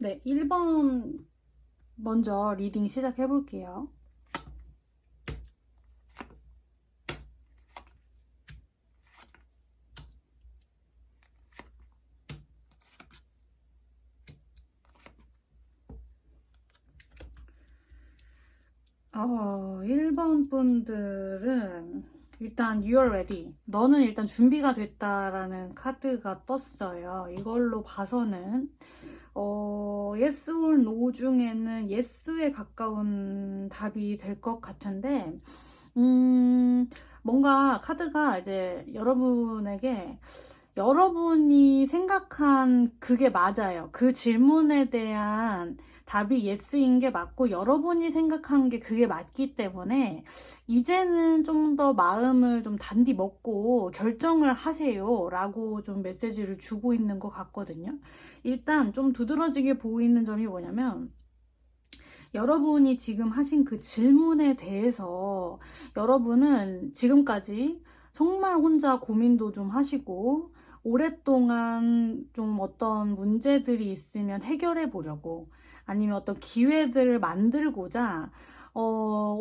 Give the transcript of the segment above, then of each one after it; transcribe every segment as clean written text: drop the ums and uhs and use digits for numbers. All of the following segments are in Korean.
네, 1번 먼저 리딩 시작해 볼게요. 어, 1번 분들은 일단 You're ready. 너는 일단 준비가 됐다라는 카드가 떴어요. 이걸로 봐서는 Yes or No 중에는 Yes에 가까운 답이 될 것 같은데 뭔가 카드가 이제 여러분에게 여러분이 생각한 그게 맞아요. 그 질문에 대한 답이 예스인 게 맞고 여러분이 생각한 게 그게 맞기 때문에 이제는 좀 더 마음을 좀 단디 먹고 결정을 하세요 라고 좀 메시지를 주고 있는 것 같거든요. 일단 좀 두드러지게 보이는 점이 뭐냐면 여러분이 지금 하신 그 질문에 대해서 여러분은 지금까지 정말 혼자 고민도 좀 하시고 오랫동안 좀 어떤 문제들이 있으면 해결해 보려고 아니면 어떤 기회들을 만들고자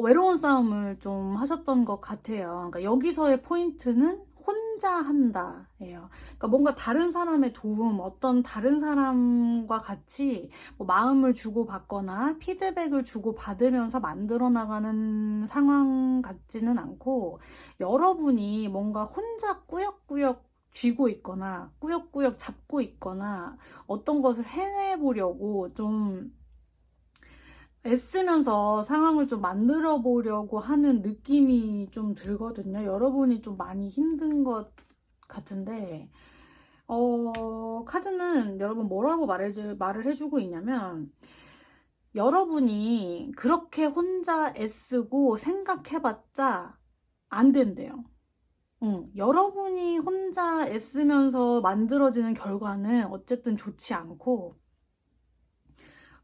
외로운 싸움을 좀 하셨던 것 같아요. 그러니까 여기서의 포인트는 혼자 한다예요. 그러니까 뭔가 다른 사람의 도움, 어떤 다른 사람과 같이 뭐 마음을 주고받거나 피드백을 주고받으면서 만들어 나가는 상황 같지는 않고 여러분이 뭔가 혼자 꾸역꾸역 쥐고 있거나 꾸역꾸역 잡고 있거나 어떤 것을 해내보려고 좀 애쓰면서 상황을 좀 만들어 보려고 하는 느낌이 좀 들거든요. 여러분이 좀 많이 힘든 것 같은데 카드는 여러분 뭐라고 말을 해주고 있냐면 여러분이 그렇게 혼자 애쓰고 생각해봤자 안 된대요. 여러분이 혼자 애쓰면서 만들어지는 결과는 어쨌든 좋지 않고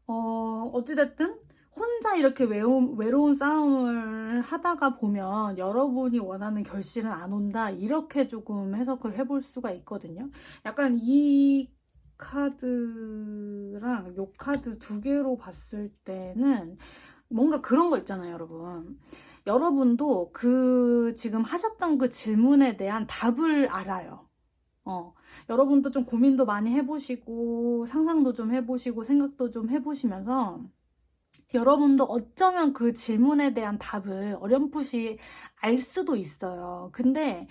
어찌됐든 혼자 이렇게 외로운 싸움을 하다가 보면 여러분이 원하는 결실은 안 온다. 이렇게 조금 해석을 해볼 수가 있거든요. 약간 이 카드랑 요 카드 두 개로 봤을 때는 뭔가 그런 거 있잖아요, 여러분. 여러분도 그 지금 하셨던 그 질문에 대한 답을 알아요. 여러분도 좀 고민도 많이 해보시고 상상도 좀 해보시고 생각도 좀 해보시면서 여러분도 어쩌면 그 질문에 대한 답을 어렴풋이 알 수도 있어요. 근데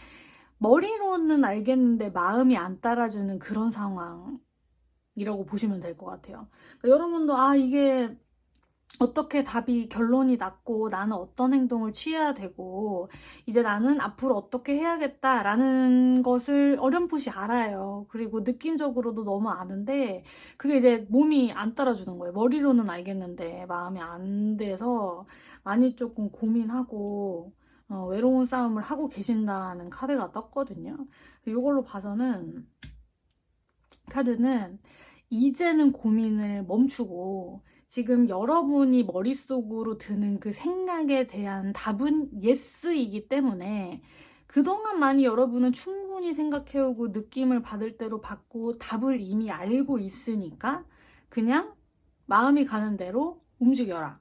머리로는 알겠는데 마음이 안 따라주는 그런 상황이라고 보시면 될 것 같아요. 그러니까 여러분도 이게 어떻게 답이 결론이 났고 나는 어떤 행동을 취해야 되고 이제 나는 앞으로 어떻게 해야겠다라는 것을 어렴풋이 알아요. 그리고 느낌적으로도 너무 아는데 그게 이제 몸이 안 따라주는 거예요. 머리로는 알겠는데 마음이 안 돼서 많이 조금 고민하고 외로운 싸움을 하고 계신다는 카드가 떴거든요. 이걸로 봐서는 카드는 이제는 고민을 멈추고 지금 여러분이 머릿속으로 드는 그 생각에 대한 답은 예스이기 때문에 그동안 많이 여러분은 충분히 생각해오고 느낌을 받을 대로 받고 답을 이미 알고 있으니까 그냥 마음이 가는 대로 움직여라.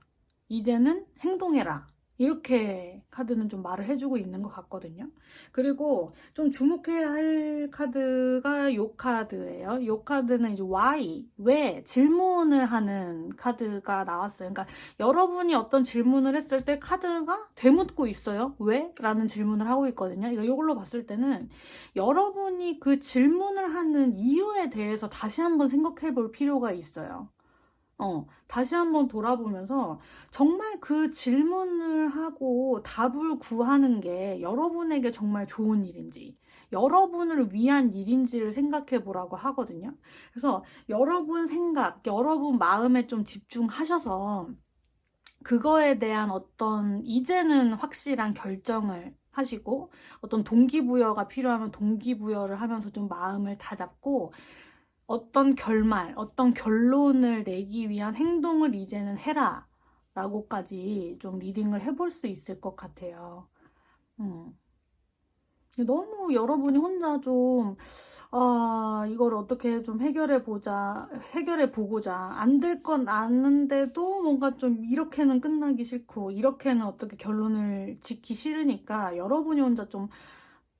이제는 행동해라. 이렇게 카드는 좀 말을 해주고 있는 것 같거든요. 그리고 좀 주목해야 할 카드가 요 카드예요. 요 카드는 이제 why, 왜 질문을 하는 카드가 나왔어요. 그러니까 여러분이 어떤 질문을 했을 때 카드가 되묻고 있어요. 왜? 라는 질문을 하고 있거든요. 이걸로 봤을 때는 여러분이 그 질문을 하는 이유에 대해서 다시 한번 생각해 볼 필요가 있어요. 다시 한번 돌아보면서 정말 그 질문을 하고 답을 구하는 게 여러분에게 정말 좋은 일인지, 여러분을 위한 일인지를 생각해 보라고 하거든요. 그래서 여러분 생각, 여러분 마음에 좀 집중하셔서 그거에 대한 어떤 이제는 확실한 결정을 하시고 어떤 동기부여가 필요하면 동기부여를 하면서 좀 마음을 다잡고 어떤 결말, 어떤 결론을 내기 위한 행동을 이제는 해라 라고까지 좀 리딩을 해볼 수 있을 것 같아요. 음. 너무 여러분이 혼자 좀, 이걸 어떻게 좀 해결해 보고자, 안 될 건 아는데도 뭔가 좀 이렇게는 끝나기 싫고, 이렇게는 어떻게 결론을 짓기 싫으니까 여러분이 혼자 좀,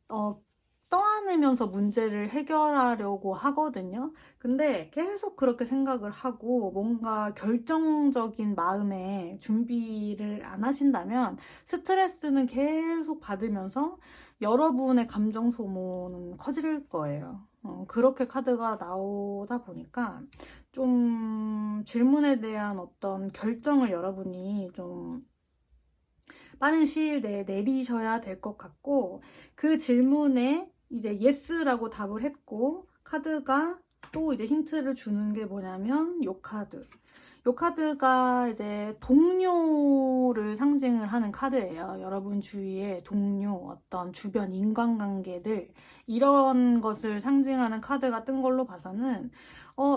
어, 떠안으면서 문제를 해결하려고 하거든요. 근데 계속 그렇게 생각을 하고 뭔가 결정적인 마음에 준비를 안 하신다면 스트레스는 계속 받으면서 여러분의 감정 소모는 커질 거예요. 그렇게 카드가 나오다 보니까 좀 질문에 대한 어떤 결정을 여러분이 좀 빠른 시일 내에 내리셔야 될 것 같고, 그 질문에 이제 yes라고 답을 했고, 카드가 또 이제 힌트를 주는 게 뭐냐면 요 카드. 요 카드가 이제 동료를 상징을 하는 카드예요. 여러분 주위에 동료, 어떤 주변 인간관계들, 이런 것을 상징하는 카드가 뜬 걸로 봐서는,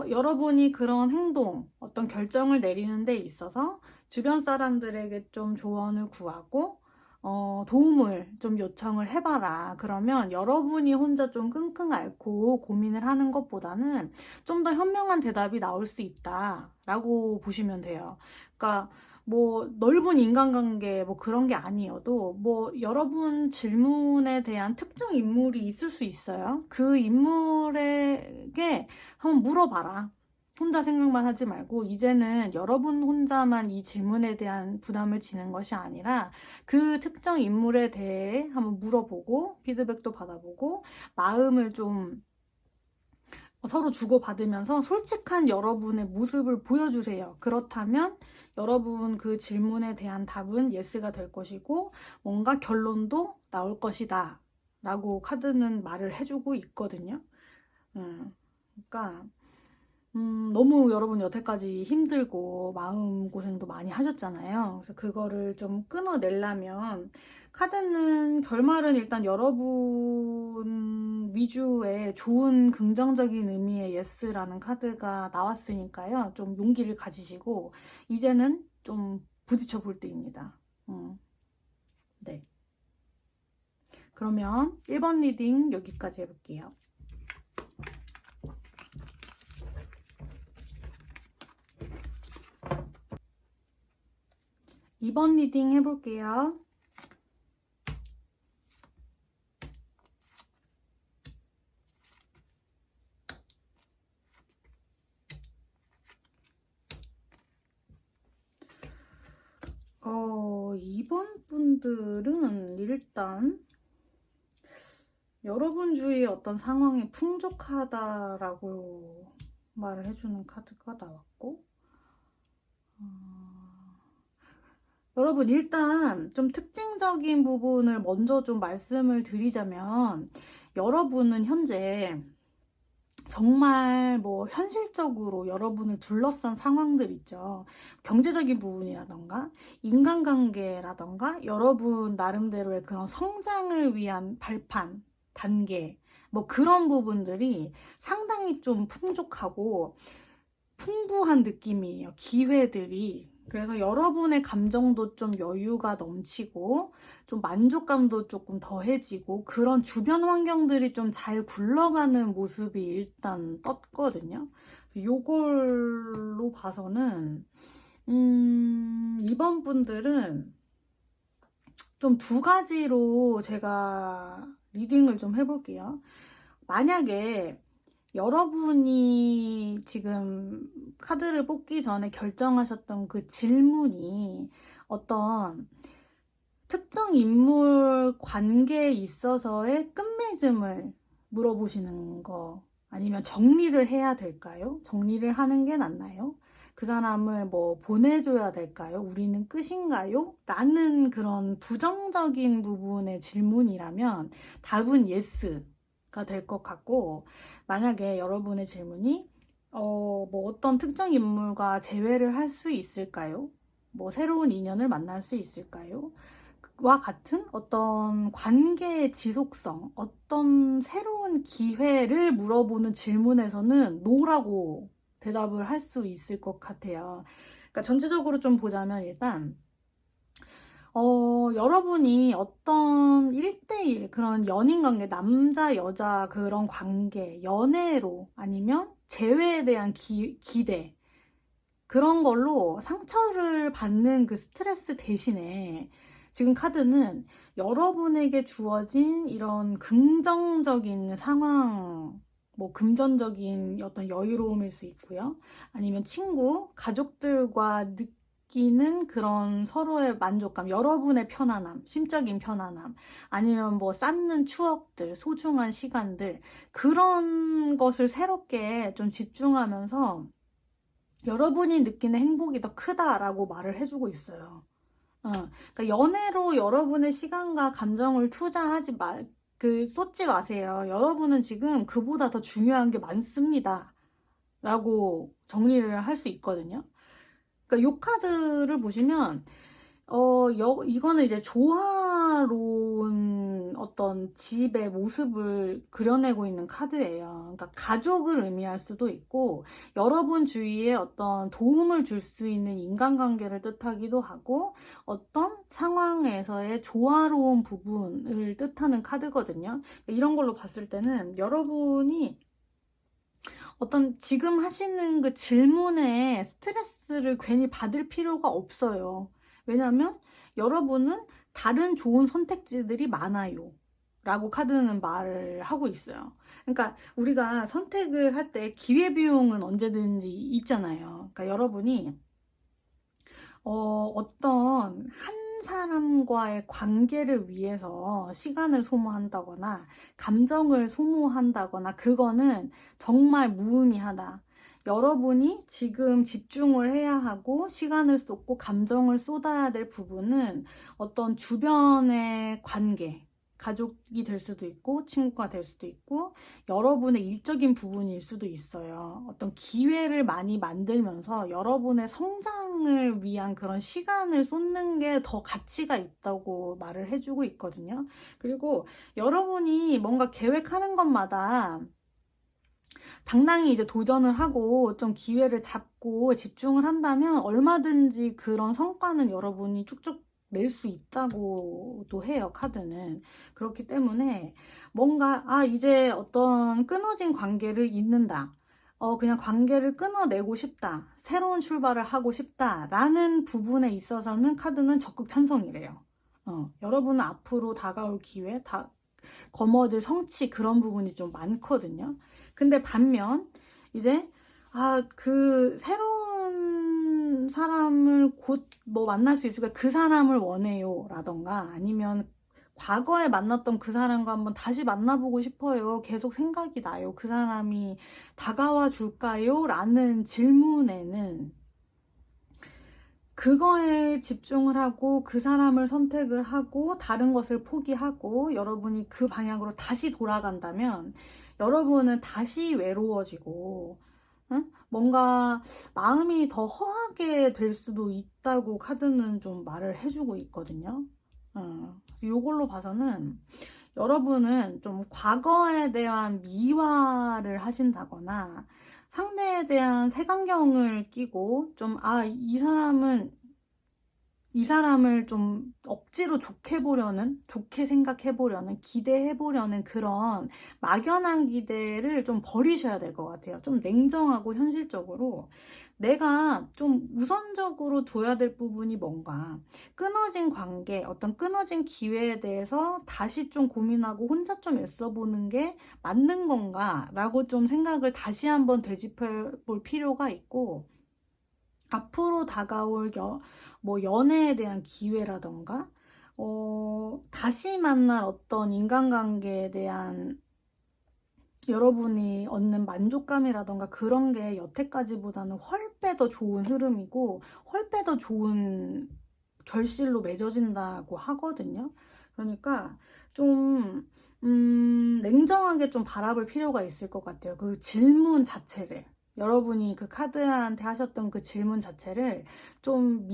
여러분이 그런 행동, 어떤 결정을 내리는 데 있어서 주변 사람들에게 좀 조언을 구하고, 도움을 좀 요청을 해봐라. 그러면 여러분이 혼자 좀 끙끙 앓고 고민을 하는 것보다는 좀 더 현명한 대답이 나올 수 있다라고 보시면 돼요. 그러니까 뭐 넓은 인간관계 뭐 그런 게 아니어도 뭐 여러분 질문에 대한 특정 인물이 있을 수 있어요. 그 인물에게 한번 물어봐라. 혼자 생각만 하지 말고 이제는 여러분 혼자만 이 질문에 대한 부담을 지는 것이 아니라 그 특정 인물에 대해 한번 물어보고 피드백도 받아보고 마음을 좀 서로 주고받으면서 솔직한 여러분의 모습을 보여주세요. 그렇다면 여러분 그 질문에 대한 답은 예스가 될 것이고 뭔가 결론도 나올 것이다 라고 카드는 말을 해주고 있거든요. 그러니까 너무 여러분 여태까지 힘들고 마음고생도 많이 하셨잖아요. 그래서 그거를 좀 끊어내려면 카드는 결말은 일단 여러분 위주의 좋은 긍정적인 의미의 예스라는 카드가 나왔으니까요. 좀 용기를 가지시고 이제는 좀 부딪혀 볼 때입니다. 네. 그러면 1번 리딩 여기까지 해볼게요. 2번 리딩 해볼게요. 이번 분들은 일단 여러분 주위에 어떤 상황이 풍족하다라고 말을 해주는 카드가 나왔고, 여러분 일단 좀 특징적인 부분을 먼저 좀 말씀을 드리자면 여러분은 현재 정말 뭐 현실적으로 여러분을 둘러싼 상황들 있죠. 경제적인 부분이라던가 인간관계라던가 여러분 나름대로의 그런 성장을 위한 발판, 단계 뭐 그런 부분들이 상당히 좀 풍족하고 풍부한 느낌이에요. 기회들이. 그래서 여러분의 감정도 좀 여유가 넘치고 좀 만족감도 조금 더해지고 그런 주변 환경들이 좀 잘 굴러가는 모습이 일단 떴거든요. 요걸로 봐서는 이번 분들은 좀 두 가지로 제가 리딩을 좀 해볼게요. 만약에 여러분이 지금 카드를 뽑기 전에 결정하셨던 그 질문이 어떤 특정 인물 관계에 있어서의 끝맺음을 물어보시는 거 아니면 정리를 해야 될까요? 정리를 하는 게 낫나요? 그 사람을 뭐 보내줘야 될까요? 우리는 끝인가요? 라는 그런 부정적인 부분의 질문이라면 답은 예스가 될 것 같고, 만약에 여러분의 질문이 뭐 어떤 특정 인물과 재회를 할 수 있을까요? 뭐 새로운 인연을 만날 수 있을까요? 와 같은 어떤 관계의 지속성, 어떤 새로운 기회를 물어보는 질문에서는 노라고 대답을 할 수 있을 것 같아요. 그러니까 전체적으로 좀 보자면 일단 여러분이 어떤 1대1 그런 연인 관계, 남자, 여자 그런 관계, 연애로 아니면 재회에 대한 기대, 그런 걸로 상처를 받는 그 스트레스 대신에 지금 카드는 여러분에게 주어진 이런 긍정적인 상황, 뭐 금전적인 어떤 여유로움일 수 있고요. 아니면 친구, 가족들과 느끼는 그런 서로의 만족감, 여러분의 편안함, 심적인 편안함, 아니면 뭐 쌓는 추억들, 소중한 시간들, 그런 것을 새롭게 좀 집중하면서 여러분이 느끼는 행복이 더 크다라고 말을 해주고 있어요. 그러니까 연애로 여러분의 시간과 감정을 투자하지 쏟지 마세요. 여러분은 지금 그보다 더 중요한 게 많습니다. 라고 정리를 할 수 있거든요. 그러니까 요 카드를 보시면 이거는 이제 조화로운 어떤 집의 모습을 그려내고 있는 카드예요. 그러니까 가족을 의미할 수도 있고, 여러분 주위에 어떤 도움을 줄 수 있는 인간관계를 뜻하기도 하고, 어떤 상황에서의 조화로운 부분을 뜻하는 카드거든요. 그러니까 이런 걸로 봤을 때는 여러분이 어떤 지금 하시는 그 질문에 스트레스를 괜히 받을 필요가 없어요. 왜냐면 여러분은 다른 좋은 선택지들이 많아요. 라고 카드는 말을 하고 있어요. 그러니까 우리가 선택을 할 때 기회비용은 언제든지 있잖아요. 그러니까 여러분이 어떤 한 사람과의 관계를 위해서 시간을 소모한다거나 감정을 소모한다거나 그거는 정말 무의미하다. 여러분이 지금 집중을 해야 하고 시간을 쏟고 감정을 쏟아야 될 부분은 어떤 주변의 관계, 가족이 될 수도 있고 친구가 될 수도 있고 여러분의 일적인 부분일 수도 있어요. 어떤 기회를 많이 만들면서 여러분의 성장을 위한 그런 시간을 쏟는 게 더 가치가 있다고 말을 해주고 있거든요. 그리고 여러분이 뭔가 계획하는 것마다 당당히 이제 도전을 하고 좀 기회를 잡고 집중을 한다면 얼마든지 그런 성과는 여러분이 쭉쭉 낼 수 있다고도 해요, 카드는. 그렇기 때문에 뭔가 이제 어떤 끊어진 관계를 잇는다. 그냥 관계를 끊어내고 싶다. 새로운 출발을 하고 싶다. 라는 부분에 있어서는 카드는 적극 찬성이래요. 여러분은 앞으로 다가올 기회, 거머쥘 성취 그런 부분이 좀 많거든요. 근데 반면 이제 그 새로운 사람을 곧 뭐 만날 수 있으니까 그 사람을 원해요 라던가 아니면 과거에 만났던 그 사람과 한번 다시 만나보고 싶어요. 계속 생각이 나요. 그 사람이 다가와 줄까요? 라는 질문에는 그거에 집중을 하고 그 사람을 선택을 하고 다른 것을 포기하고 여러분이 그 방향으로 다시 돌아간다면 여러분은 다시 외로워지고 뭔가 마음이 더 허하게 될 수도 있다고 카드는 좀 말을 해주고 있거든요. 이걸로 봐서는 여러분은 좀 과거에 대한 미화를 하신다거나 상대에 대한 색안경을 끼고 좀 이 사람을 좀 억지로 좋게 생각해 보려는, 기대해 보려는 그런 막연한 기대를 좀 버리셔야 될 것 같아요. 좀 냉정하고 현실적으로 내가 좀 우선적으로 둬야 될 부분이 뭔가, 끊어진 관계, 어떤 끊어진 기회에 대해서 다시 좀 고민하고 혼자 좀 애써보는 게 맞는 건가 라고 좀 생각을 다시 한번 되짚어 볼 필요가 있고, 앞으로 다가올 뭐 연애에 대한 기회라던가 다시 만날 어떤 인간관계에 대한 여러분이 얻는 만족감이라던가 그런 게 여태까지보다는 훨빼 더 좋은 흐름이고 훨빼 더 좋은 결실로 맺어진다고 하거든요. 그러니까 좀 냉정하게 좀 바라볼 필요가 있을 것 같아요. 그 질문 자체를. 여러분이 그 카드한테 하셨던 그 질문 자체를 좀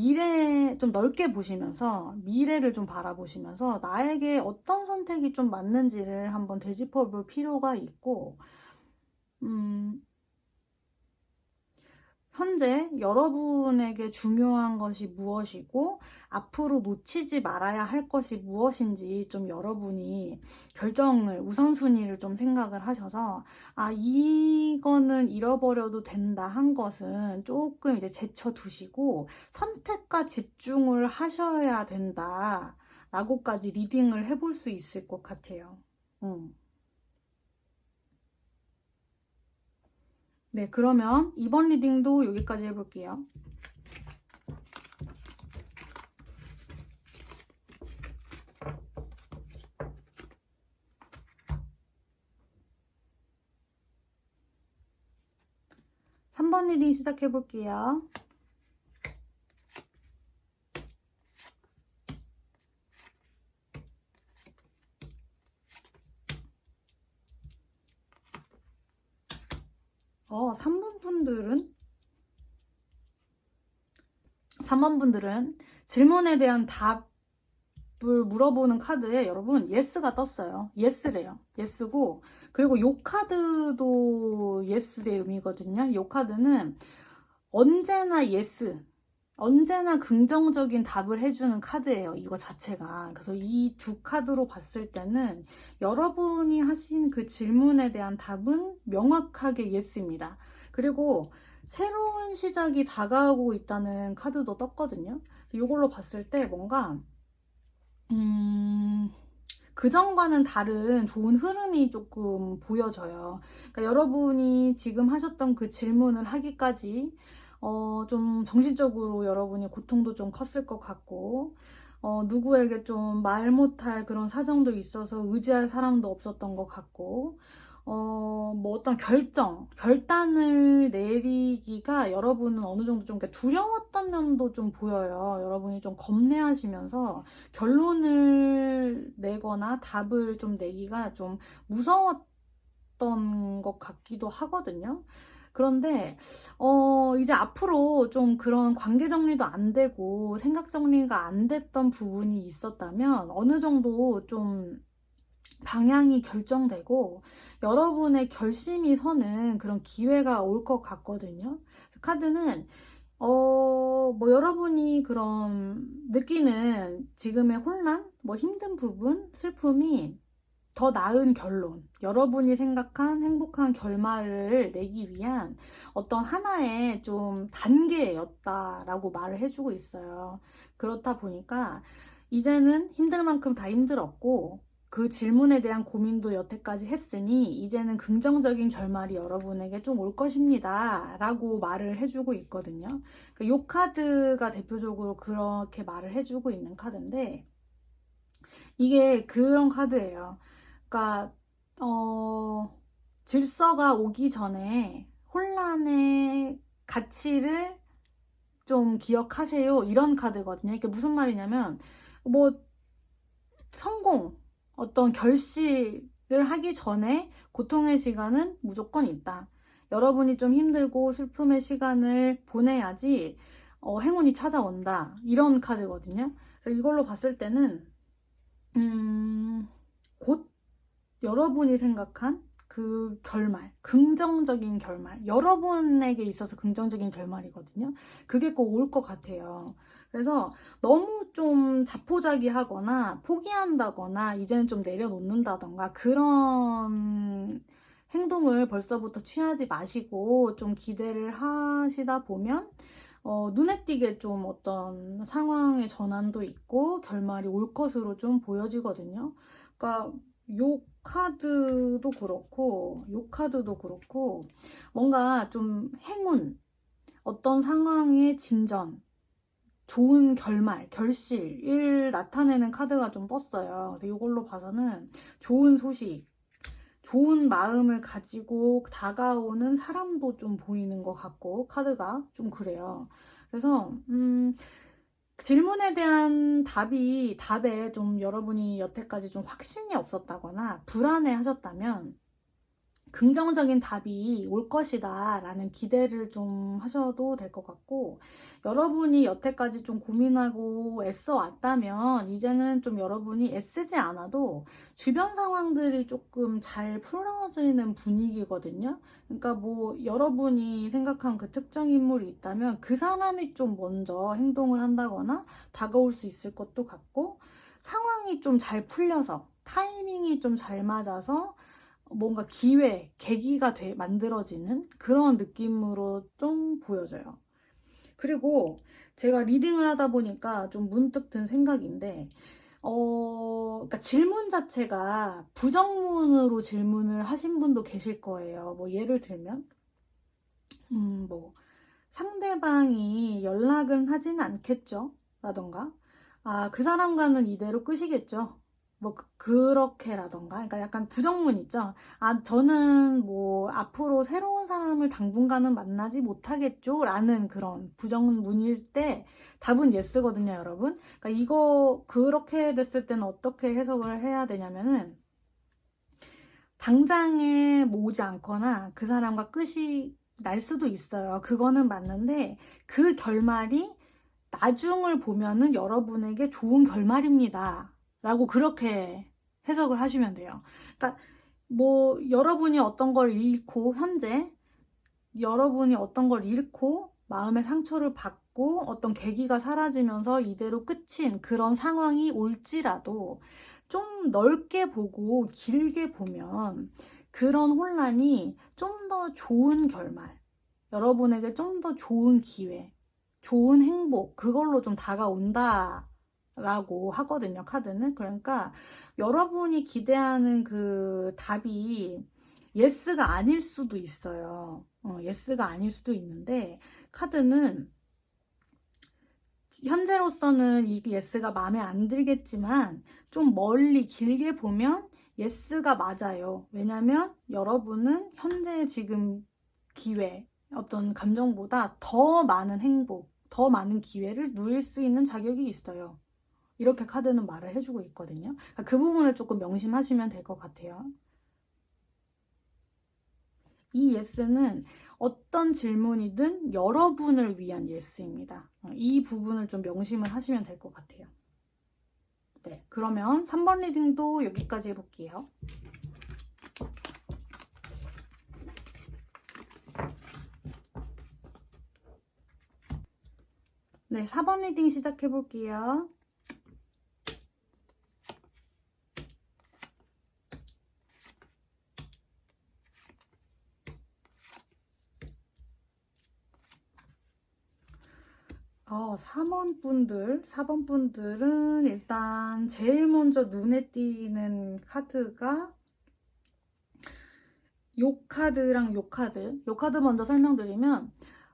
좀 넓게 보시면서 미래를 좀 바라보시면서 나에게 어떤 선택이 좀 맞는지를 한번 되짚어 볼 필요가 있고, 현재 여러분에게 중요한 것이 무엇이고 앞으로 놓치지 말아야 할 것이 무엇인지 좀 여러분이 결정을, 우선순위를 좀 생각을 하셔서 아, 이거는 잃어버려도 된다 한 것은 조금 이제 제쳐두시고 선택과 집중을 하셔야 된다 라고까지 리딩을 해볼 수 있을 것 같아요. 네, 그러면 이번 리딩도 여기까지 해볼게요. 삼 번 리딩 시작해볼게요. 삼 번 분들은 질문에 대한 답을 물어보는 카드에 여러분 예스가 떴어요. 예스래요. 예스고, 그리고 요 카드도 예스의 의미거든요. 요 카드는 언제나 예스, 언제나 긍정적인 답을 해주는 카드예요. 이거 자체가. 그래서 이 두 카드로 봤을 때는 여러분이 하신 그 질문에 대한 답은 명확하게 예스입니다. 그리고 새로운 시작이 다가오고 있다는 카드도 떴거든요. 이걸로 봤을 때 뭔가 그전과는 다른 좋은 흐름이 조금 보여져요. 그러니까 여러분이 지금 하셨던 그 질문을 하기까지 좀 정신적으로 여러분이 고통도 좀 컸을 것 같고 누구에게 좀 말 못할 그런 사정도 있어서 의지할 사람도 없었던 것 같고 뭐 어떤 결단을 내리기가 여러분은 어느 정도 좀 두려웠던 면도 좀 보여요. 여러분이 좀 겁내하시면서 결론을 내거나 답을 좀 내기가 좀 무서웠던 것 같기도 하거든요. 그런데 이제 앞으로 좀 그런 관계 정리도 안 되고 생각 정리가 안 됐던 부분이 있었다면 어느 정도 좀 방향이 결정되고 여러분의 결심이 서는 그런 기회가 올 것 같거든요. 카드는 뭐 여러분이 그런 느끼는 지금의 혼란, 뭐 힘든 부분, 슬픔이 더 나은 결론, 여러분이 생각한 행복한 결말을 내기 위한 어떤 하나의 좀 단계였다라고 말을 해주고 있어요. 그렇다 보니까 이제는 힘들 만큼 다 힘들었고 그 질문에 대한 고민도 여태까지 했으니 이제는 긍정적인 결말이 여러분에게 좀 올 것입니다 라고 말을 해주고 있거든요. 이 카드가 대표적으로 그렇게 말을 해주고 있는 카드인데 이게 그런 카드예요. 그러니까 질서가 오기 전에 혼란의 가치를 좀 기억하세요 이런 카드거든요. 이게 무슨 말이냐면 뭐 성공, 어떤 결실을 하기 전에 고통의 시간은 무조건 있다. 여러분이 좀 힘들고 슬픔의 시간을 보내야지 행운이 찾아온다. 이런 카드거든요. 그래서 이걸로 봤을 때는 곧 여러분이 생각한 그 결말, 긍정적인 결말, 여러분에게 있어서 긍정적인 결말이거든요. 그게 꼭 올 것 같아요. 그래서 너무 좀 자포자기하거나 포기한다거나 이제는 좀 내려놓는다던가 그런 행동을 벌써부터 취하지 마시고 좀 기대를 하시다 보면 눈에 띄게 좀 어떤 상황의 전환도 있고 결말이 올 것으로 좀 보여지거든요. 그러니까 요 카드도 그렇고 요 카드도 그렇고 뭔가 좀 행운, 어떤 상황의 진전, 좋은 결말, 결실을 나타내는 카드가 좀 떴어요. 그래서 이걸로 봐서는 좋은 소식, 좋은 마음을 가지고 다가오는 사람도 좀 보이는 것 같고 카드가 좀 그래요. 그래서 질문에 대한 답에 좀 여러분이 여태까지 좀 확신이 없었다거나 불안해 하셨다면 긍정적인 답이 올 것이다 라는 기대를 좀 하셔도 될 것 같고, 여러분이 여태까지 좀 고민하고 애써 왔다면 이제는 좀 여러분이 애쓰지 않아도 주변 상황들이 조금 잘 풀어지는 분위기거든요. 그러니까 뭐 여러분이 생각한 그 특정 인물이 있다면 그 사람이 좀 먼저 행동을 한다거나 다가올 수 있을 것도 같고, 상황이 좀 잘 풀려서 타이밍이 좀 잘 맞아서 뭔가 기회, 계기가 만들어지는 그런 느낌으로 좀 보여져요. 그리고 제가 리딩을 하다 보니까 좀 문득 든 생각인데, 그러니까 질문 자체가 부정문으로 질문을 하신 분도 계실 거예요. 뭐 예를 들면, 뭐 상대방이 연락은 하진 않겠죠? 라던가, 아, 그 사람과는 이대로 끝이겠죠? 뭐 그렇게라던가, 그러니까 약간 부정문 있죠. 아, 저는 뭐 앞으로 새로운 사람을 당분간은 만나지 못하겠죠? 라는 그런 부정문일 때 답은 예스거든요, 여러분. 그러니까 이거 그렇게 됐을 때는 어떻게 해석을 해야 되냐면은, 당장에 뭐 오지 않거나 그 사람과 끝이 날 수도 있어요. 그거는 맞는데 그 결말이 나중을 보면은 여러분에게 좋은 결말입니다 라고 그렇게 해석을 하시면 돼요. 그러니까 뭐 여러분이 어떤 걸 잃고, 현재 여러분이 어떤 걸 잃고 마음의 상처를 받고 어떤 계기가 사라지면서 이대로 끝인 그런 상황이 올지라도 좀 넓게 보고 길게 보면 그런 혼란이 좀 더 좋은 결말, 여러분에게 좀 더 좋은 기회, 좋은 행복, 그걸로 좀 다가온다 라고 하거든요, 카드는. 그러니까 여러분이 기대하는 그 답이 예스가 아닐 수도 있어요. 예스가 아닐 수도 있는데, 카드는 현재로서는 이 예스가 마음에 안 들겠지만 좀 멀리 길게 보면 예스가 맞아요. 왜냐면 여러분은 현재 지금 기회, 어떤 감정보다 더 많은 행복, 더 많은 기회를 누릴 수 있는 자격이 있어요. 이렇게 카드는 말을 해주고 있거든요. 그 부분을 조금 명심하시면 될 것 같아요. 이 예스는 어떤 질문이든 여러분을 위한 예스입니다. 이 부분을 좀 명심을 하시면 될 것 같아요. 네, 그러면 3번 리딩도 여기까지 해볼게요. 네, 4번 리딩 시작해볼게요. 어, 4번 분들은 일단 제일 먼저 눈에 띄는 카드가 요 카드랑 요 카드. 요 카드 먼저 설명드리면,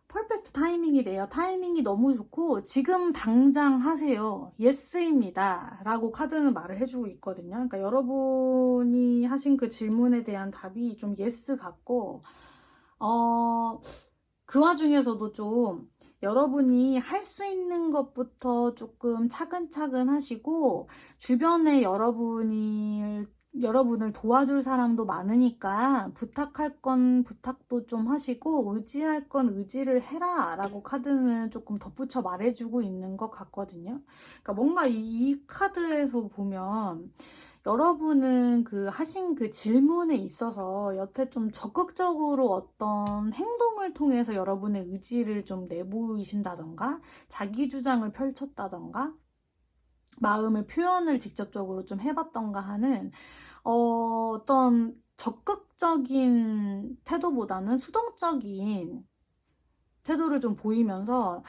퍼펙트 타이밍이래요. 타이밍이 너무 좋고 지금 당장 하세요. 예스입니다 라고 카드는 말을 해주고 있거든요. 그러니까 여러분이 하신 그 질문에 대한 답이 좀 예스 같고, 그 와중에서도 좀 여러분이 할 수 있는 것부터 조금 차근차근 하시고, 주변에 여러분을 도와줄 사람도 많으니까 부탁할 건 부탁도 좀 하시고, 의지할 건 의지를 해라 라고 카드는 조금 덧붙여 말해주고 있는 것 같거든요. 그러니까 뭔가 이 카드에서 보면 여러분은 그 하신 그 질문에 있어서 여태 좀 적극적으로 어떤 행동을 통해서 여러분의 의지를 좀 내보이신다던가, 자기 주장을 펼쳤다던가, 마음의 표현을 직접적으로 좀 해봤던가 하는 어떤 적극적인 태도보다는 수동적인 태도를 좀 보이면서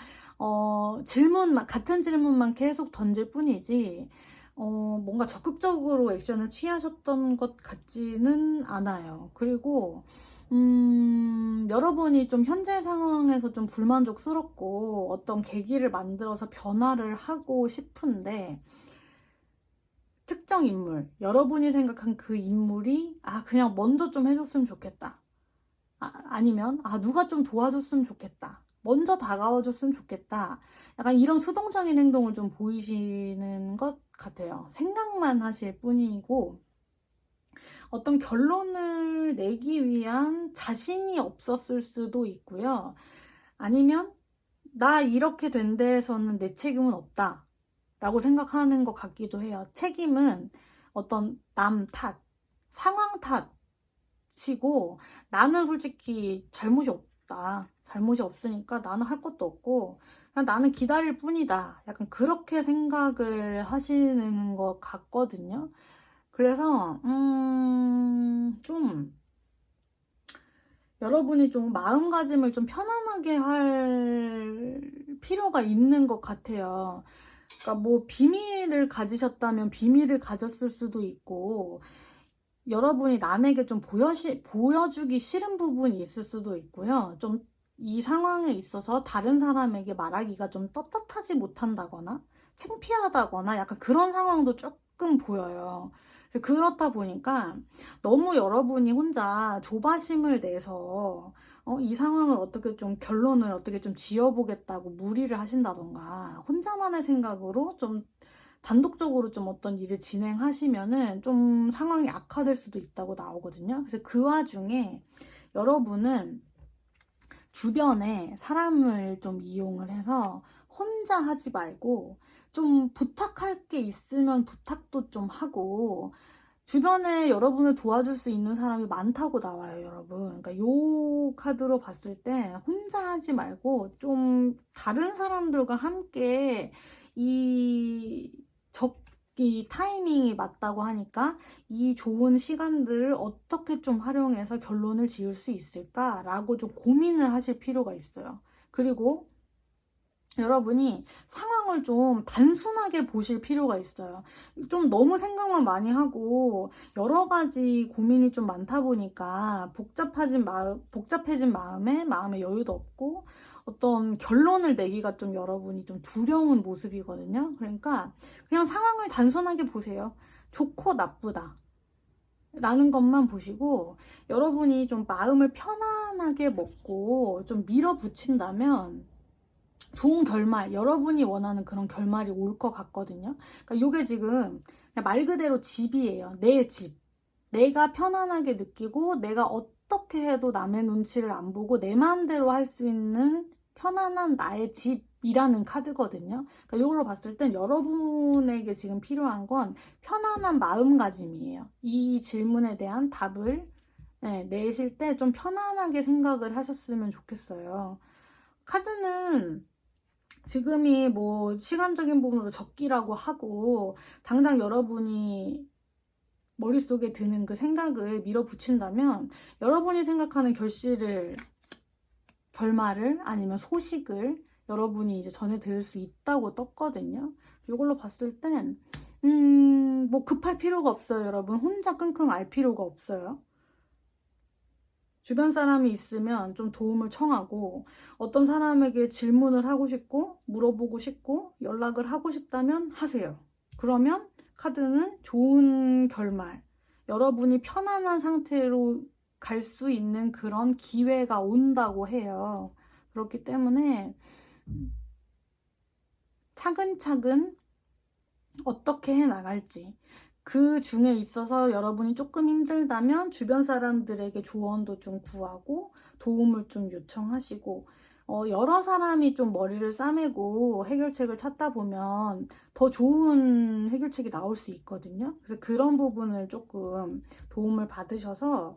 같은 질문만 계속 던질 뿐이지 뭔가 적극적으로 액션을 취하셨던 것 같지는 않아요. 그리고 여러분이 좀 현재 상황에서 좀 불만족스럽고 어떤 계기를 만들어서 변화를 하고 싶은데, 특정 인물, 여러분이 생각한 그 인물이 그냥 먼저 좀 해줬으면 좋겠다, 아니면 누가 좀 도와줬으면 좋겠다, 먼저 다가와줬으면 좋겠다, 약간 이런 수동적인 행동을 좀 보이시는 것 같아요. 생각만 하실 뿐이고, 어떤 결론을 내기 위한 자신이 없었을 수도 있고요. 아니면 나 이렇게 된 데에서는 내 책임은 없다 라고 생각하는 것 같기도 해요. 책임은 어떤 남 탓, 상황 탓이고, 나는 솔직히 잘못이 없다. 잘못이 없으니까 나는 할 것도 없고 그냥 나는 기다릴 뿐이다. 약간 그렇게 생각을 하시는 것 같거든요. 그래서 좀 여러분이 좀 마음가짐을 좀 편안하게 할 필요가 있는 것 같아요. 그러니까 뭐 비밀을 가지셨다면 비밀을 가졌을 수도 있고, 여러분이 남에게 좀 보여주기 싫은 부분이 있을 수도 있고요. 좀 이 상황에 있어서 다른 사람에게 말하기가 좀 떳떳하지 못한다거나 창피하다거나 약간 그런 상황도 조금 보여요. 그렇다 보니까 너무 여러분이 혼자 조바심을 내서 이 상황을 어떻게 좀 결론을 어떻게 좀 지어보겠다고 무리를 하신다던가 혼자만의 생각으로 좀 단독적으로 좀 어떤 일을 진행하시면은 좀 상황이 악화될 수도 있다고 나오거든요. 그래서 그 와중에 여러분은 주변에 사람을 좀 이용을 해서 혼자 하지 말고 좀 부탁할 게 있으면 부탁도 좀 하고, 주변에 여러분을 도와줄 수 있는 사람이 많다고 나와요, 여러분. 그러니까 요 카드로 봤을 때 혼자 하지 말고 좀 다른 사람들과 함께 이 이 타이밍이 맞다고 하니까 이 좋은 시간들을 어떻게 좀 활용해서 결론을 지을 수 있을까라고 좀 고민을 하실 필요가 있어요. 그리고 여러분이 상황을 좀 단순하게 보실 필요가 있어요. 좀 너무 생각만 많이 하고 여러 가지 고민이 좀 많다 보니까 복잡해진 마음에 여유도 없고 어떤 결론을 내기가 좀 여러분이 좀 두려운 모습이거든요. 그러니까 그냥 상황을 단순하게 보세요. 좋고 나쁘다 라는 것만 보시고, 여러분이 좀 마음을 편안하게 먹고 좀 밀어붙인다면 좋은 결말, 여러분이 원하는 그런 결말이 올 것 같거든요. 그러니까 이게 지금 그냥 말 그대로 집이에요. 내 집. 내가 편안하게 느끼고 내가 어떻게 해도 남의 눈치를 안 보고 내 마음대로 할 수 있는 편안한 나의 집이라는 카드거든요. 그러니까 이걸로 봤을 땐 여러분에게 지금 필요한 건 편안한 마음가짐이에요. 이 질문에 대한 답을 내실 때 좀 편안하게 생각을 하셨으면 좋겠어요. 카드는 지금이 뭐 시간적인 부분으로 적기라고 하고, 당장 여러분이 머릿속에 드는 그 생각을 밀어붙인다면 여러분이 생각하는 결말을 아니면 소식을 여러분이 이제 전해 들을 수 있다고 떴거든요. 이걸로 봤을 땐 뭐 급할 필요가 없어요. 여러분 혼자 끙끙 앓 필요가 없어요. 주변 사람이 있으면 좀 도움을 청하고, 어떤 사람에게 질문을 하고 싶고 물어보고 싶고 연락을 하고 싶다면 하세요. 그러면 카드는 좋은 결말, 여러분이 편안한 상태로 갈 수 있는 그런 기회가 온다고 해요. 그렇기 때문에 차근차근 어떻게 해 나갈지, 그 중에 있어서 여러분이 조금 힘들다면 주변 사람들에게 조언도 좀 구하고 도움을 좀 요청하시고, 여러 사람이 좀 머리를 싸매고 해결책을 찾다 보면 더 좋은 해결책이 나올 수 있거든요. 그래서 그런 부분을 조금 도움을 받으셔서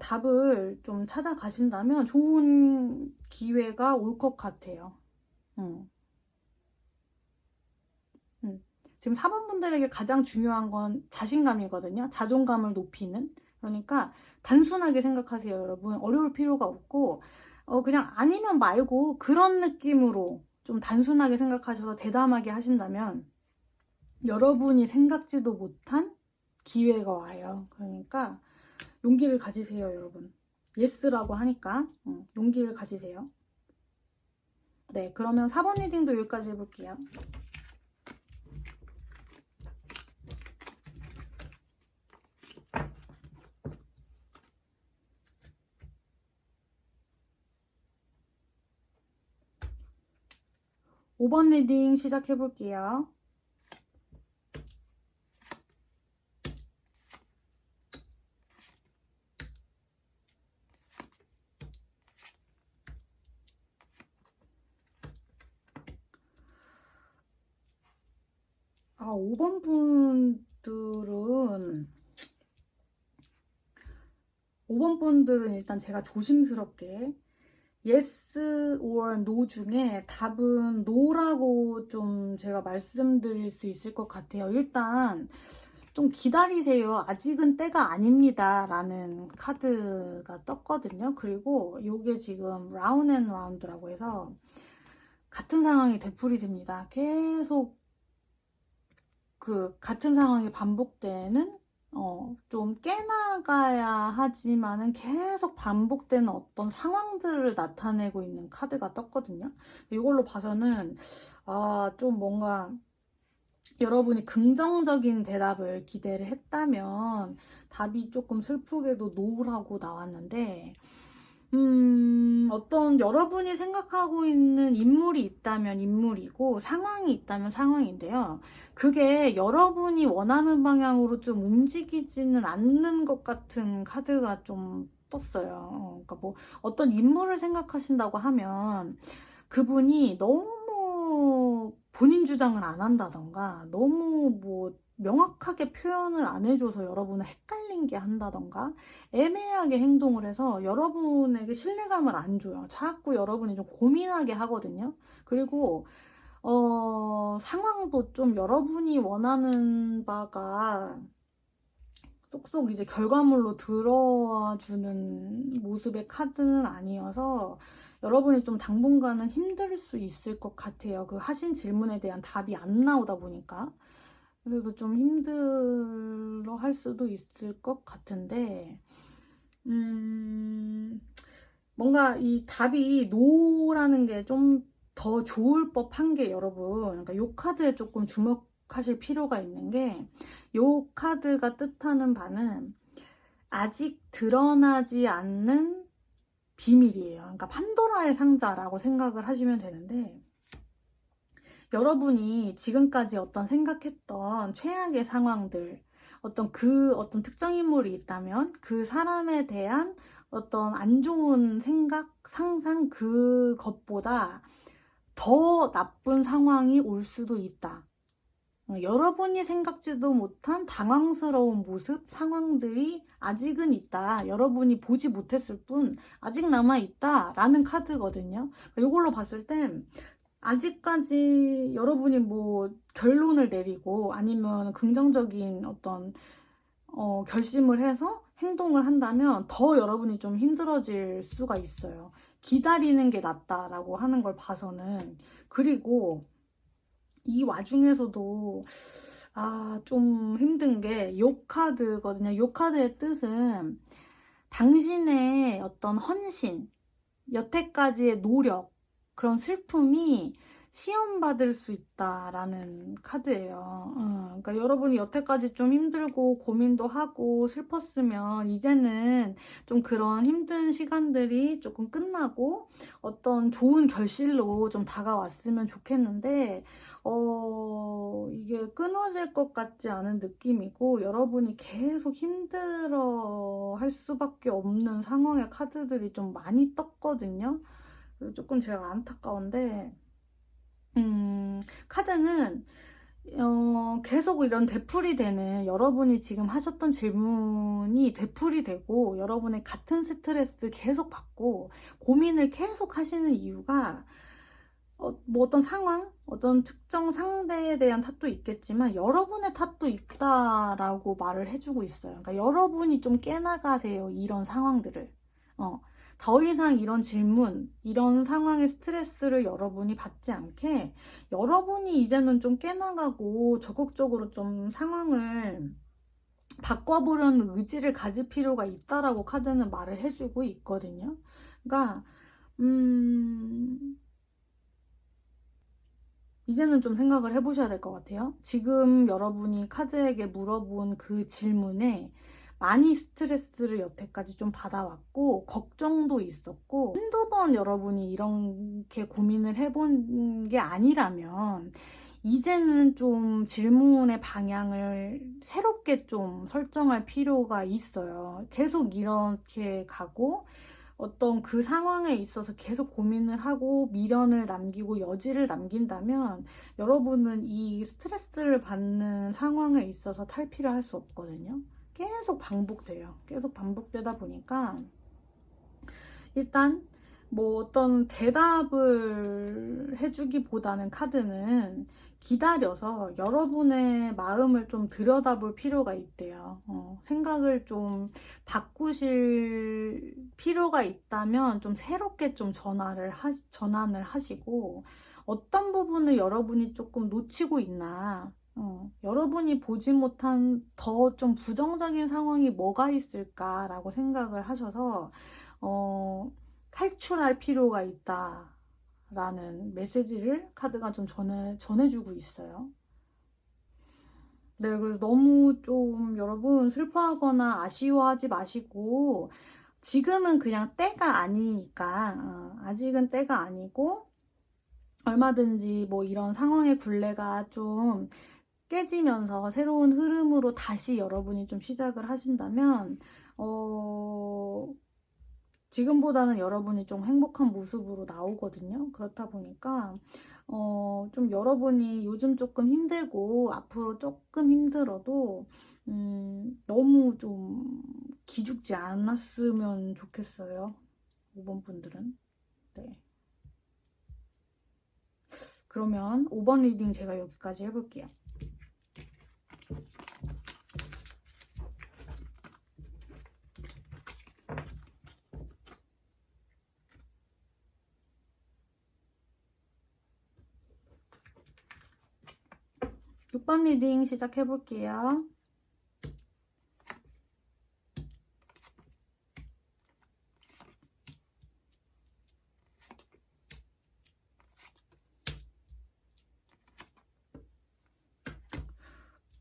답을 좀 찾아가신다면 좋은 기회가 올 것 같아요. 음. 지금 4번 분들에게 가장 중요한 건 자신감이거든요. 자존감을 높이는. 그러니까 단순하게 생각하세요, 여러분. 어려울 필요가 없고 그냥 아니면 말고 그런 느낌으로 좀 단순하게 생각하셔서 대담하게 하신다면 여러분이 생각지도 못한 기회가 와요. 그러니까 용기를 가지세요, 여러분. 예스라고 하니까 용기를 가지세요. 네, 그러면 4번 리딩도 여기까지 해볼게요. 5번 리딩 시작해볼게요. 5번 분들은 일단 제가 조심스럽게 yes or no 중에 답은 no라고 좀 제가 말씀드릴 수 있을 것 같아요. 일단 좀 기다리세요. 아직은 때가 아닙니다. 라는 카드가 떴거든요. 그리고 이게 지금 라운드 앤 라운드라고 해서 같은 상황이 되풀이 됩니다. 계속 그 같은 상황이 반복되는 좀 깨나가야 하지만은 계속 반복되는 어떤 상황들을 나타내고 있는 카드가 떴거든요. 이걸로 봐서는 좀 뭔가 여러분이 긍정적인 대답을 기대를 했다면 답이 조금 슬프게도 노라고 나왔는데 어떤 여러분이 생각하고 있는 인물이 있다면 인물이고 상황이 있다면 상황인데요. 그게 여러분이 원하는 방향으로 좀 움직이지는 않는 것 같은 카드가 좀 떴어요. 그러니까 뭐 어떤 인물을 생각하신다고 하면 그분이 너무 본인 주장을 안 한다던가 너무 뭐 명확하게 표현을 안 해줘서 여러분을 헷갈린게 한다던가 애매하게 행동을 해서 여러분에게 신뢰감을 안 줘요. 자꾸 여러분이 좀 고민하게 하거든요. 그리고 상황도 좀 여러분이 원하는 바가 쏙쏙 이제 결과물로 들어와 주는 모습의 카드는 아니어서 여러분이 좀 당분간은 힘들 수 있을 것 같아요. 그 하신 질문에 대한 답이 안 나오다 보니까. 그래서 좀 힘들어 할 수도 있을 것 같은데, 뭔가 이 답이 노라는 게 좀 더 좋을 법한 게 여러분, 그러니까 요 카드에 조금 주목하실 필요가 있는 게, 요 카드가 뜻하는 바는 아직 드러나지 않는 비밀이에요. 그러니까 판도라의 상자라고 생각을 하시면 되는데, 여러분이 지금까지 어떤 생각했던 최악의 상황들, 어떤 특정 인물이 있다면 그 사람에 대한 어떤 안 좋은 생각, 상상 그것보다 더 나쁜 상황이 올 수도 있다. 여러분이 생각지도 못한 당황스러운 모습, 상황들이 아직은 있다. 여러분이 보지 못했을 뿐 아직 남아있다. 라는 카드거든요. 이걸로 봤을 땐 아직까지 여러분이 뭐 결론을 내리고 아니면 긍정적인 어떤 결심을 해서 행동을 한다면 더 여러분이 좀 힘들어질 수가 있어요. 기다리는 게 낫다라고 하는 걸 봐서는. 그리고 이 와중에서도 좀 힘든 게 요 카드거든요. 요 카드의 뜻은 당신의 어떤 헌신, 여태까지의 노력, 그런 슬픔이 시험받을 수 있다라는 카드예요. 그러니까 여러분이 여태까지 좀 힘들고 고민도 하고 슬펐으면 이제는 좀 그런 힘든 시간들이 조금 끝나고 어떤 좋은 결실로 좀 다가왔으면 좋겠는데 이게 끊어질 것 같지 않은 느낌이고 여러분이 계속 힘들어 할 수밖에 없는 상황의 카드들이 좀 많이 떴거든요. 조금 제가 안타까운데 카드는 계속 이런 되풀이 되는 여러분이 지금 하셨던 질문이 되풀이 되고 여러분의 같은 스트레스 계속 받고 고민을 계속 하시는 이유가 뭐 어떤 상황, 어떤 특정 상대에 대한 탓도 있겠지만 여러분의 탓도 있다라고 말을 해주고 있어요. 그러니까 여러분이 좀 깨나가세요. 이런 상황들을. 더 이상 이런 질문, 이런 상황의 스트레스를 여러분이 받지 않게 여러분이 이제는 좀 깨나가고 적극적으로 좀 상황을 바꿔보려는 의지를 가질 필요가 있다라고 카드는 말을 해주고 있거든요. 그러니까 이제는 좀 생각을 해보셔야 될 것 같아요. 지금 여러분이 카드에게 물어본 그 질문에 많이 스트레스를 여태까지 좀 받아왔고 걱정도 있었고 한두 번 여러분이 이렇게 고민을 해본 게 아니라면 이제는 좀 질문의 방향을 새롭게 좀 설정할 필요가 있어요. 계속 이렇게 가고 어떤 그 상황에 있어서 계속 고민을 하고 미련을 남기고 여지를 남긴다면 여러분은 이 스트레스를 받는 상황에 있어서 탈피를 할 수 없거든요. 계속 반복돼요. 계속 반복되다 보니까 일단 뭐 어떤 대답을 해주기보다는 카드는 기다려서 여러분의 마음을 좀 들여다볼 필요가 있대요. 생각을 좀 바꾸실 필요가 있다면 좀 새롭게 좀 전환을 하시고 어떤 부분을 여러분이 조금 놓치고 있나 여러분이 보지 못한 더 좀 부정적인 상황이 뭐가 있을까라고 생각을 하셔서 탈출할 필요가 있다라는 메시지를 카드가 좀 전해주고 있어요. 네, 그래서 너무 좀 여러분 슬퍼하거나 아쉬워하지 마시고 지금은 그냥 때가 아니니까 아직은 때가 아니고 얼마든지 뭐 이런 상황의 굴레가 좀 깨지면서 새로운 흐름으로 다시 여러분이 좀 시작을 하신다면 지금보다는 여러분이 좀 행복한 모습으로 나오거든요. 그렇다 보니까 좀 여러분이 요즘 조금 힘들고 앞으로 조금 힘들어도 너무 좀 기죽지 않았으면 좋겠어요. 5번 분들은. 네. 그러면 5번 리딩 제가 여기까지 해볼게요. 육 번 리딩 시작해볼게요.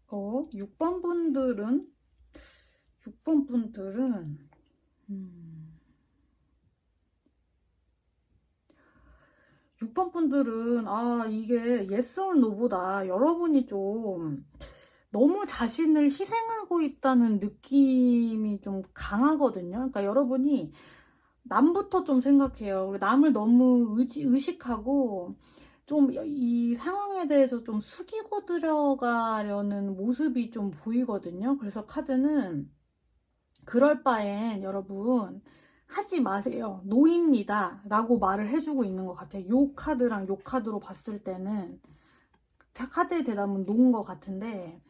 어, 6번 분들은 6번 분들은 6번 분들은 이게 yes or no보다 여러분이 좀 너무 자신을 희생하고 있다는 느낌이 좀 강하거든요. 그러니까 여러분이 남부터 좀 생각해요. 남을 너무 의식하고 좀 이 상황에 대해서 좀 숙이고 들어가려는 모습이 좀 보이거든요. 그래서 카드는 그럴 바엔 여러분 하지 마세요. 노입니다. 라고 말을 해주고 있는 것 같아요. 요 카드랑 요 카드로 봤을 때는 카드의 대답은 노인 것 같은데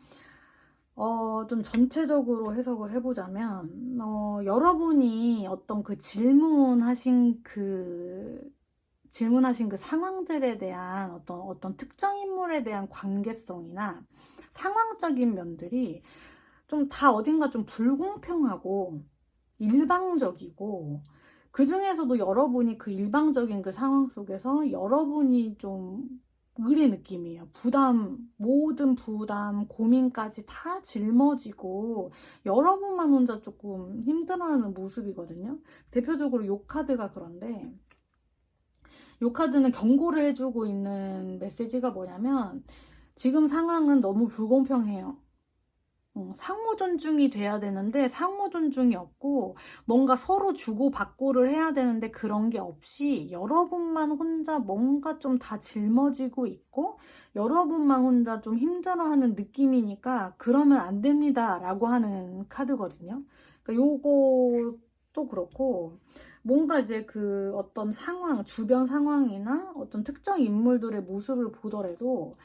좀 전체적으로 해석을 해보자면 여러분이 어떤 그 질문하신 그 상황들에 대한 어떤 특정 인물에 대한 관계성이나 상황적인 면들이 좀 다 어딘가 좀 불공평하고 일방적이고 그 중에서도 여러분이 그 일방적인 그 상황 속에서 여러분이 좀 의리 느낌이에요. 모든 부담, 고민까지 다 짊어지고 여러분만 혼자 조금 힘들어하는 모습이거든요. 대표적으로 요 카드가 그런데 요 카드는 경고를 해주고 있는 메시지가 뭐냐면 지금 상황은 너무 불공평해요. 상호 존중이 돼야 되는데 상호 존중이 없고 뭔가 서로 주고받고를 해야 되는데 그런 게 없이 여러분만 혼자 뭔가 좀 다 짊어지고 있고 여러분만 혼자 좀 힘들어하는 느낌이니까 그러면 안 됩니다 라고 하는 카드거든요. 그러니까 요것도 그렇고 뭔가 이제 그 어떤 상황, 주변 상황이나 어떤 특정 인물들의 모습을 보더라도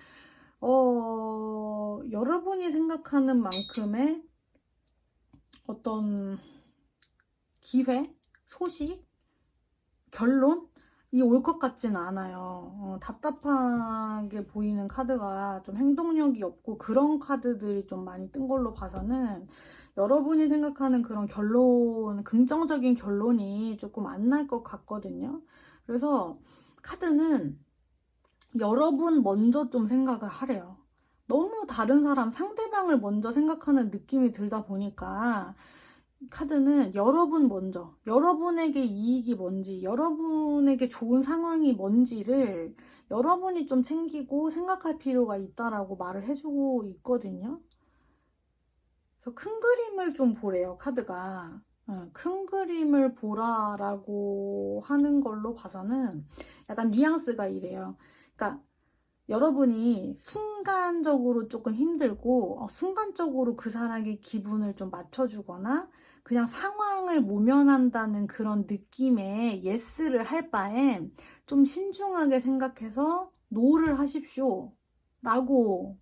여러분이 생각하는 만큼의 어떤 기회, 소식, 결론이 올 것 같지는 않아요. 답답하게 보이는 카드가 좀 행동력이 없고 그런 카드들이 좀 많이 뜬 걸로 봐서는 여러분이 생각하는 그런 긍정적인 결론이 조금 안 날 것 같거든요. 그래서 카드는 여러분 먼저 좀 생각을 하래요. 너무 다른 사람, 상대방을 먼저 생각하는 느낌이 들다 보니까 카드는 여러분 먼저, 여러분에게 이익이 뭔지, 여러분에게 좋은 상황이 뭔지를 여러분이 좀 챙기고 생각할 필요가 있다라고 말을 해주고 있거든요. 그래서 큰 그림을 좀 보래요, 카드가. 큰 그림을 보라라고 하는 걸로 봐서는 약간 뉘앙스가 이래요. 그러니까 여러분이 순간적으로 조금 힘들고 순간적으로 그 사람의 기분을 좀 맞춰주거나 그냥 상황을 모면한다는 그런 느낌의 예스를 할 바엔 좀 신중하게 생각해서 노를 하십시오 라고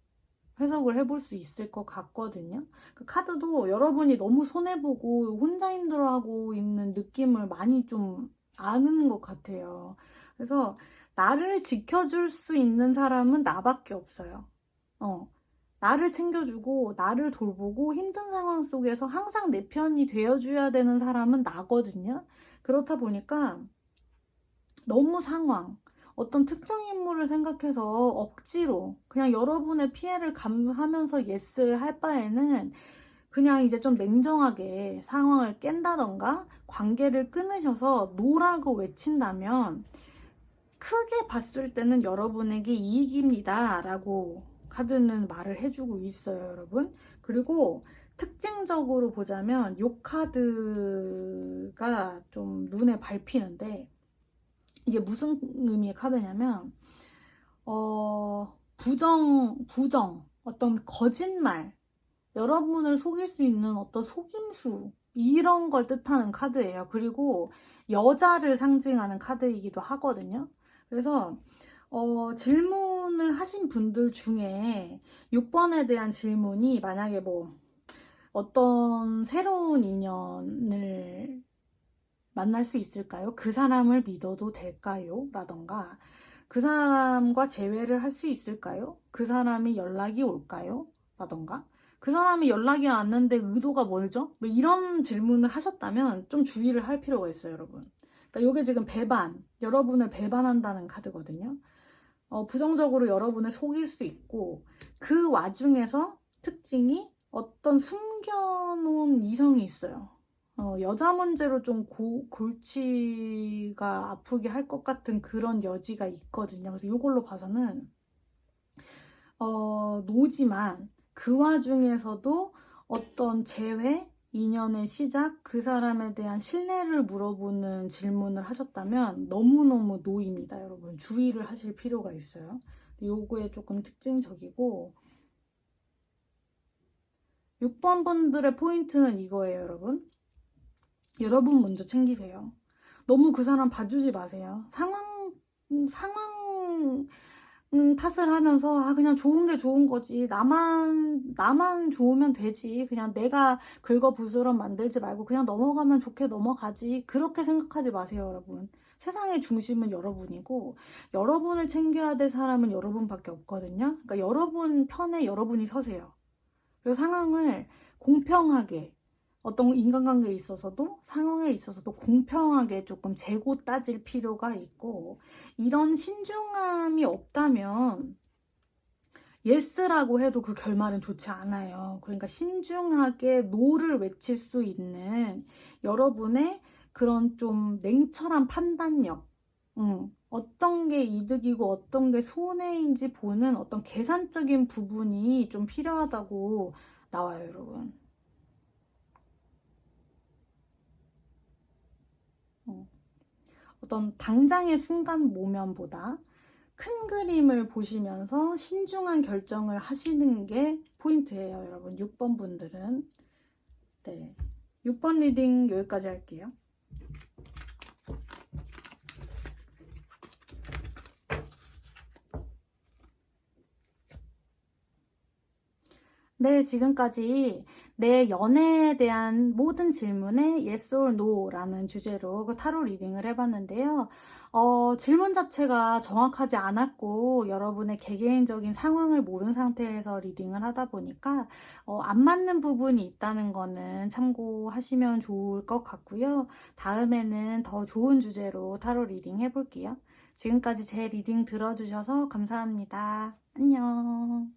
해석을 해볼 수 있을 것 같거든요. 그 카드도 여러분이 너무 손해보고 혼자 힘들어하고 있는 느낌을 많이 좀 아는 것 같아요. 그래서 나를 지켜줄 수 있는 사람은 나밖에 없어요. 나를 챙겨주고 나를 돌보고 힘든 상황 속에서 항상 내 편이 되어줘야 되는 사람은 나거든요. 그렇다 보니까 너무 상황, 어떤 특정 인물을 생각해서 억지로 그냥 여러분의 피해를 감수하면서 예스를 할 바에는 그냥 이제 좀 냉정하게 상황을 깬다던가 관계를 끊으셔서 노라고 외친다면 크게 봤을 때는 여러분에게 이익입니다 라고 카드는 말을 해주고 있어요, 여러분. 그리고 특징적으로 보자면 요 카드가 좀 눈에 밟히는데 이게 무슨 의미의 카드냐면 부정, 어떤 거짓말, 여러분을 속일 수 있는 어떤 속임수 이런 걸 뜻하는 카드예요. 그리고 여자를 상징하는 카드이기도 하거든요. 그래서 질문을 하신 분들 중에 6번에 대한 질문이 만약에 뭐 어떤 새로운 인연을 만날 수 있을까요? 그 사람을 믿어도 될까요? 라던가 그 사람과 재회를 할 수 있을까요? 그 사람이 연락이 올까요? 라던가 그 사람이 연락이 왔는데 의도가 뭐죠? 뭐 이런 질문을 하셨다면 좀 주의를 할 필요가 있어요, 여러분. 그러니까 이게 지금 배반, 여러분을 배반한다는 카드거든요. 부정적으로 여러분을 속일 수 있고 그 와중에서 특징이 어떤 숨겨놓은 이성이 있어요. 여자 문제로 좀 골치가 아프게 할 것 같은 그런 여지가 있거든요. 그래서 이걸로 봐서는 노지만 그 와중에서도 어떤 재회, 인연의 시작, 그 사람에 대한 신뢰를 물어보는 질문을 하셨다면 너무너무 노입니다, 여러분. 주의를 하실 필요가 있어요. 요거에 조금 특징적이고 6번 분들의 포인트는 이거예요, 여러분. 여러분 먼저 챙기세요. 너무 그 사람 봐주지 마세요. 상황 탓을 하면서 그냥 좋은 게 좋은 거지. 나만 좋으면 되지. 그냥 내가 긁어부스럼 만들지 말고 그냥 넘어가면 좋게 넘어가지. 그렇게 생각하지 마세요, 여러분. 세상의 중심은 여러분이고 여러분을 챙겨야 될 사람은 여러분밖에 없거든요. 그러니까 여러분 편에 여러분이 서세요. 그리고 상황을 공평하게 어떤 인간관계에 있어서도 상황에 있어서도 공평하게 조금 재고 따질 필요가 있고 이런 신중함이 없다면 예스라고 해도 그 결말은 좋지 않아요. 그러니까 신중하게 노를 외칠 수 있는 여러분의 그런 좀 냉철한 판단력 어떤 게 이득이고 어떤 게 손해인지 보는 어떤 계산적인 부분이 좀 필요하다고 나와요, 여러분. 어떤 당장의 순간 모면보다 큰 그림을 보시면서 신중한 결정을 하시는 게 포인트예요, 여러분. 6번 분들은. 네. 6번 리딩 여기까지 할게요. 네, 지금까지 내 연애에 대한 모든 질문에 yes or no 라는 주제로 그 타로 리딩을 해봤는데요. 질문 자체가 정확하지 않았고 여러분의 개개인적인 상황을 모른 상태에서 리딩을 하다 보니까 안 맞는 부분이 있다는 거는 참고하시면 좋을 것 같고요. 다음에는 더 좋은 주제로 타로 리딩 해볼게요. 지금까지 제 리딩 들어주셔서 감사합니다. 안녕.